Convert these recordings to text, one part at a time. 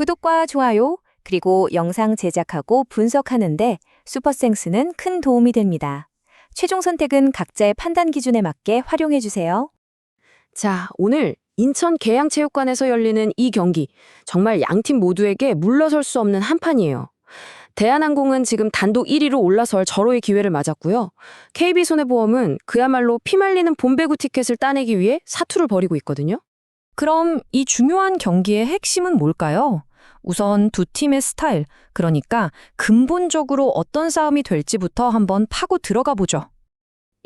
구독과 좋아요, 그리고 영상 제작하고 분석하는데 슈퍼생스는 큰 도움이 됩니다. 최종 선택은 각자의 판단 기준에 맞게 활용해 주세요. 자, 오늘 인천 계양체육관에서 열리는 이 경기, 정말 양팀 모두에게 물러설 수 없는 한판이에요. 대한항공은 지금 단독 1위로 올라설 절호의 기회를 맞았고요. KB손해보험은 그야말로 피말리는 봄배구 티켓을 따내기 위해 사투를 벌이고 있거든요. 그럼 이 중요한 경기의 핵심은 뭘까요? 우선 두 팀의 스타일, 그러니까 근본적으로 어떤 싸움이 될지부터 한번 파고 들어가 보죠.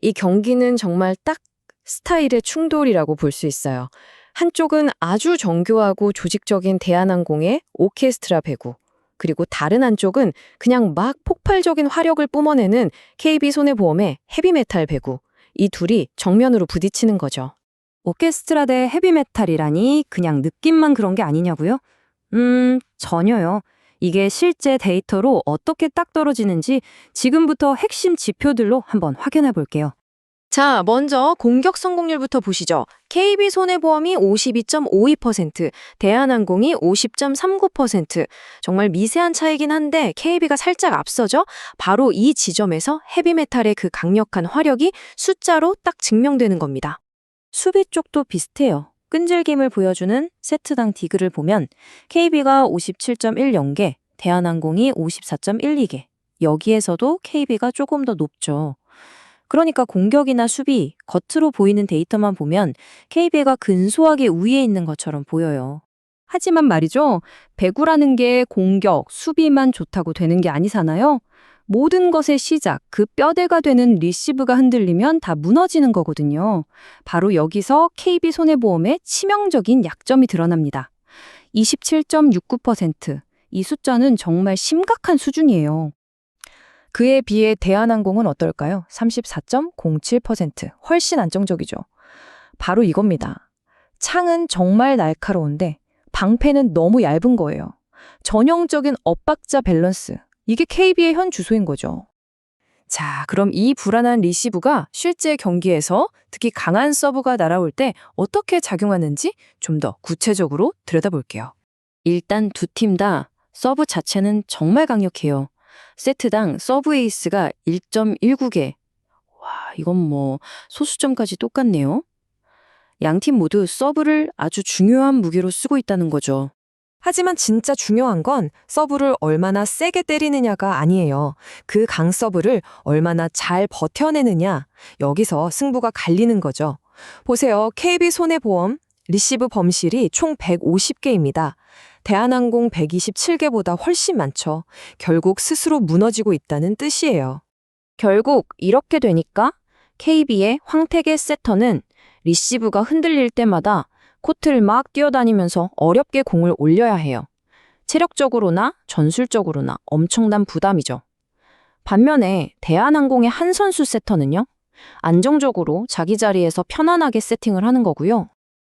이 경기는 정말 딱 스타일의 충돌이라고 볼 수 있어요. 한쪽은 아주 정교하고 조직적인 대한항공의 오케스트라 배구, 그리고 다른 한쪽은 그냥 막 폭발적인 화력을 뿜어내는 KB손해보험의 헤비메탈 배구. 이 둘이 정면으로 부딪히는 거죠. 오케스트라 대 헤비메탈이라니 그냥 느낌만 그런 게 아니냐고요? 전혀요. 이게 실제 데이터로 어떻게 딱 떨어지는지 지금부터 핵심 지표들로 한번 확인해 볼게요. 자, 먼저 공격 성공률부터 보시죠. KB손해보험이 52.52%, 대한항공이 50.39%. 정말 미세한 차이긴 한데 KB가 살짝 앞서죠? 바로 이 지점에서 헤비메탈의 그 강력한 화력이 숫자로 딱 증명되는 겁니다. 수비 쪽도 비슷해요. 끈질김을 보여주는 세트당 디그를 보면 KB가 57.10개, 대한항공이 54.12개. 여기에서도 KB가 조금 더 높죠. 그러니까 공격이나 수비, 겉으로 보이는 데이터만 보면 KB가 근소하게 우위에 있는 것처럼 보여요. 하지만 말이죠. 배구라는 게 공격, 수비만 좋다고 되는 게 아니잖아요. 모든 것의 시작, 그 뼈대가 되는 리시브가 흔들리면 다 무너지는 거거든요. 바로 여기서 KB손해보험의 치명적인 약점이 드러납니다. 27.69%. 이 숫자는 정말 심각한 수준이에요. 그에 비해 대한항공은 어떨까요? 34.07%. 훨씬 안정적이죠. 바로 이겁니다. 창은 정말 날카로운데 방패는 너무 얇은 거예요. 전형적인 엇박자 밸런스. 이게 KB의 현 주소인 거죠. 자, 그럼 이 불안한 리시브가 실제 경기에서 특히 강한 서브가 날아올 때 어떻게 작용하는지 좀 더 구체적으로 들여다볼게요. 일단 두 팀 다 서브 자체는 정말 강력해요. 세트당 서브 에이스가 1.19개. 와, 이건 뭐 소수점까지 똑같네요. 양팀 모두 서브를 아주 중요한 무기로 쓰고 있다는 거죠. 하지만 진짜 중요한 건 서브를 얼마나 세게 때리느냐가 아니에요. 그 강서브를 얼마나 잘 버텨내느냐, 여기서 승부가 갈리는 거죠. 보세요. KB손해보험 리시브 범실이 총 150개입니다. 대한항공 127개보다 훨씬 많죠. 결국 스스로 무너지고 있다는 뜻이에요. 결국 이렇게 되니까 KB의 황태계 세터는 리시브가 흔들릴 때마다 코트를 막 뛰어다니면서 어렵게 공을 올려야 해요. 체력적으로나 전술적으로나 엄청난 부담이죠. 반면에 대한항공의 한 선수 세터는요, 안정적으로 자기 자리에서 편안하게 세팅을 하는 거고요.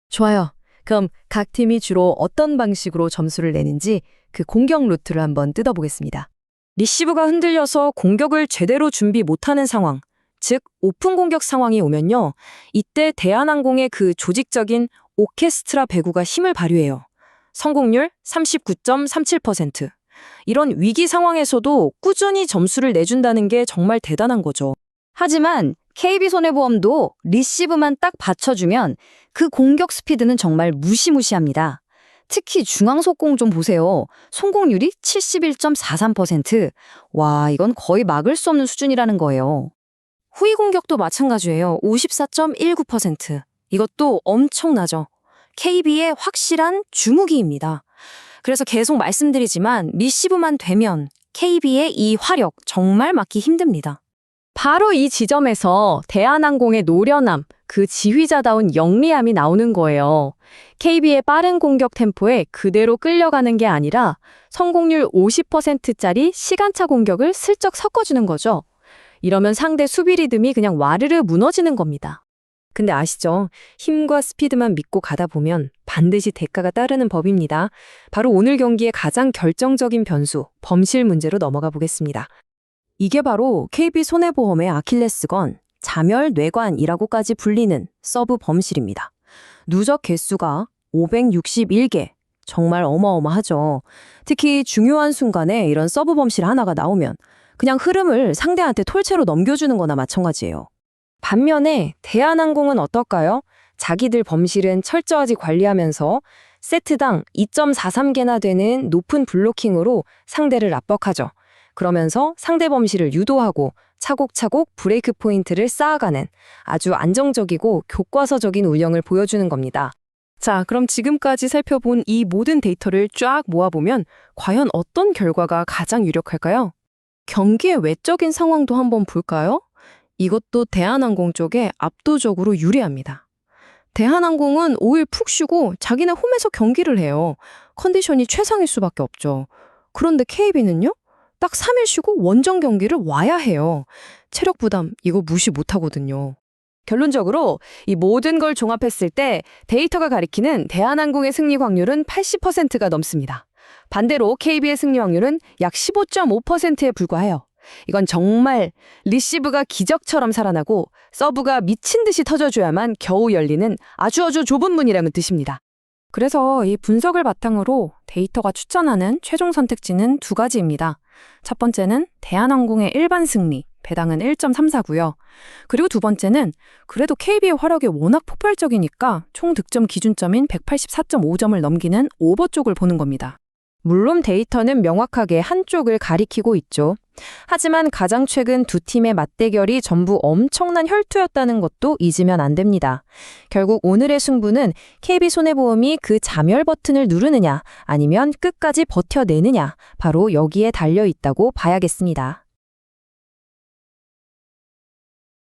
좋아요. 그럼 각 팀이 주로 어떤 방식으로 점수를 내는지 그 공격 루트를 한번 뜯어보겠습니다. 리시브가 흔들려서 공격을 제대로 준비 못하는 상황, 즉 오픈 공격 상황이 오면요, 이때 대한항공의 그 조직적인 오케스트라 배구가 힘을 발휘해요. 성공률 39.37%. 이런 위기 상황에서도 꾸준히 점수를 내준다는 게 정말 대단한 거죠. 하지만 KB손해보험도 리시브만 딱 받쳐주면 그 공격 스피드는 정말 무시무시합니다. 특히 중앙속공 좀 보세요. 성공률이 71.43%. 와, 이건 거의 막을 수 없는 수준이라는 거예요. 후위 공격도 마찬가지예요. 54.19%. 이것도 엄청나죠. KB의 확실한 주무기입니다. 그래서 계속 말씀드리지만 리시브만 되면 KB의 이 화력 정말 막기 힘듭니다. 바로 이 지점에서 대한항공의 노련함, 그 지휘자다운 영리함이 나오는 거예요. KB의 빠른 공격 템포에 그대로 끌려가는 게 아니라 성공률 50%짜리 시간차 공격을 슬쩍 섞어주는 거죠. 이러면 상대 수비 리듬이 그냥 와르르 무너지는 겁니다. 근데 아시죠? 힘과 스피드만 믿고 가다 보면 반드시 대가가 따르는 법입니다. 바로 오늘 경기의 가장 결정적인 변수, 범실 문제로 넘어가 보겠습니다. 이게 바로 KB손해보험의 아킬레스건, 자멸뇌관이라고까지 불리는 서브 범실입니다. 누적 개수가 561개, 정말 어마어마하죠. 특히 중요한 순간에 이런 서브 범실 하나가 나오면 그냥 흐름을 상대한테 톨체로 넘겨주는 거나 마찬가지예요. 반면에 대한항공은 어떨까요? 자기들 범실은 철저하게 관리하면서 세트당 2.43개나 되는 높은 블로킹으로 상대를 압박하죠. 그러면서 상대 범실을 유도하고 차곡차곡 브레이크 포인트를 쌓아가는 아주 안정적이고 교과서적인 운영을 보여주는 겁니다. 자, 그럼 지금까지 살펴본 이 모든 데이터를 쫙 모아보면 과연 어떤 결과가 가장 유력할까요? 경기의 외적인 상황도 한번 볼까요? 이것도 대한항공 쪽에 압도적으로 유리합니다. 대한항공은 5일 푹 쉬고 자기네 홈에서 경기를 해요. 컨디션이 최상일 수밖에 없죠. 그런데 KB는요? 딱 3일 쉬고 원정 경기를 와야 해요. 체력 부담 이거 무시 못하거든요. 결론적으로 이 모든 걸 종합했을 때 데이터가 가리키는 대한항공의 승리 확률은 80%가 넘습니다. 반대로 KB의 승리 확률은 약 15.5%에 불과해요. 이건 정말 리시브가 기적처럼 살아나고 서브가 미친 듯이 터져줘야만 겨우 열리는 아주 좁은 문이라는 뜻입니다. 그래서 이 분석을 바탕으로 데이터가 추천하는 최종 선택지는 두 가지입니다. 첫 번째는 대한항공의 일반 승리, 배당은 1.34고요. 그리고 두 번째는 그래도 KB의 화력이 워낙 폭발적이니까 총 득점 기준점인 184.5점을 넘기는 오버 쪽을 보는 겁니다. 물론 데이터는 명확하게 한쪽을 가리키고 있죠. 하지만 가장 최근 두 팀의 맞대결이 전부 엄청난 혈투였다는 것도 잊으면 안 됩니다. 결국 오늘의 승부는 KB손해보험이 그 자멸 버튼을 누르느냐 아니면 끝까지 버텨내느냐 바로 여기에 달려 있다고 봐야겠습니다.